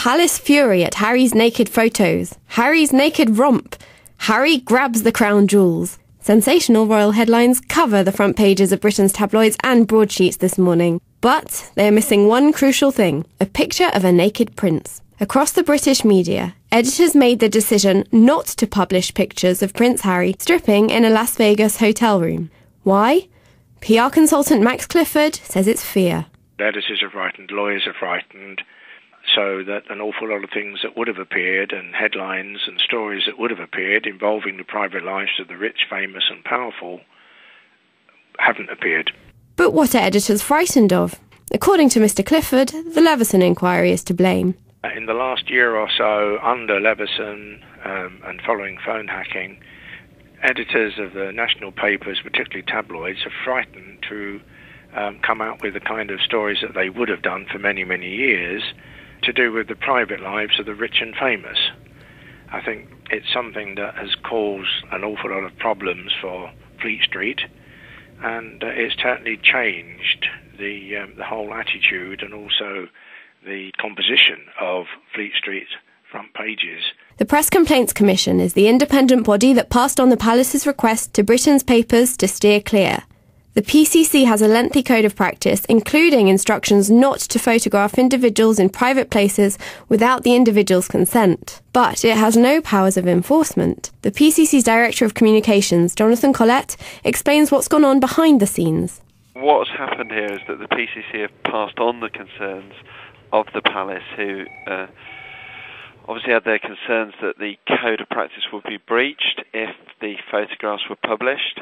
Palace fury at Harry's naked photos. Harry's naked romp. Harry grabs the crown jewels. Sensational royal headlines cover the front pages of Britain's tabloids and broadsheets this morning. But they are missing one crucial thing, a picture of a naked prince. Across the British media, editors made the decision not to publish pictures of Prince Harry stripping in a Las Vegas hotel room. Why? PR consultant Max Clifford says it's fear. Editors are frightened, lawyers are frightened, so that an awful lot of things that would have appeared and headlines and stories that would have appeared involving the private lives of the rich, famous and powerful haven't appeared. But what are editors frightened of? According to Mr. Clifford, the Leveson inquiry is to blame. In the last year or so, under Leveson and following phone hacking, editors of the national papers, particularly tabloids, are frightened to come out with the kind of stories that they would have done for many, many years to do with the private lives of the rich and famous. I think it's something that has caused an awful lot of problems for Fleet Street, and it's certainly changed the whole attitude and also the composition of Fleet Street front pages. The Press Complaints Commission is the independent body that passed on the Palace's request to Britain's papers to steer clear. The PCC has a lengthy code of practice, including instructions not to photograph individuals in private places without the individual's consent. But it has no powers of enforcement. The PCC's Director of Communications, Jonathan Collett, explains what's gone on behind the scenes. What's happened here is that the PCC have passed on the concerns of the Palace, who obviously had their concerns that the code of practice would be breached if the photographs were published.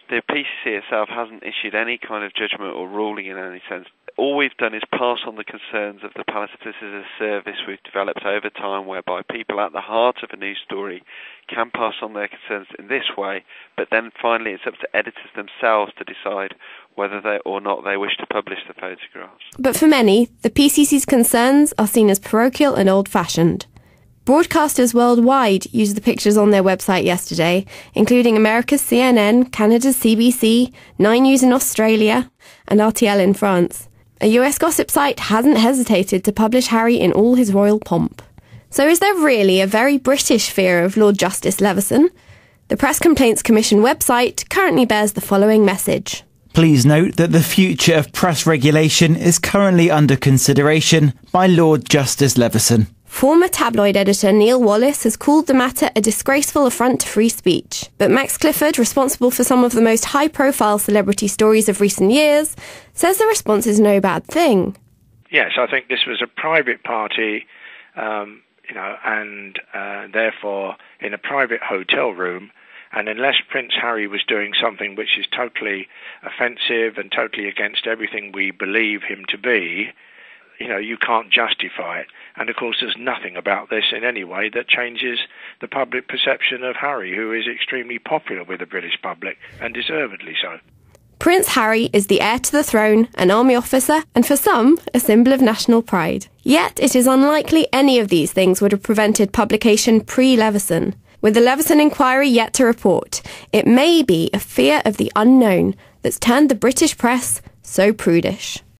The PCC itself hasn't issued any kind of judgment or ruling in any sense. All we've done is pass on the concerns of the Palace. This is a service we've developed over time whereby people at the heart of a news story can pass on their concerns in this way, but then finally it's up to editors themselves to decide whether they or not they wish to publish the photographs. But for many, the PCC's concerns are seen as parochial and old-fashioned. Broadcasters worldwide used the pictures on their website yesterday, including America's CNN, Canada's CBC, 9 News in Australia, and RTL in France. A US gossip site hasn't hesitated to publish Harry in all his royal pomp. So is there really a very British fear of Lord Justice Leveson? The Press Complaints Commission website currently bears the following message. Please note that the future of press regulation is currently under consideration by Lord Justice Leveson. Former tabloid editor Neil Wallace has called the matter a disgraceful affront to free speech. But Max Clifford, responsible for some of the most high-profile celebrity stories of recent years, says the response is no bad thing. Yes, I think this was a private party, and therefore in a private hotel room. And unless Prince Harry was doing something which is totally offensive and totally against everything we believe him to be, you can't justify it. And of course there's nothing about this in any way that changes the public perception of Harry, who is extremely popular with the British public, and deservedly so. Prince Harry is the heir to the throne, an army officer, and for some, a symbol of national pride. Yet it is unlikely any of these things would have prevented publication pre-Leveson. With the Leveson inquiry yet to report, it may be a fear of the unknown that's turned the British press so prudish.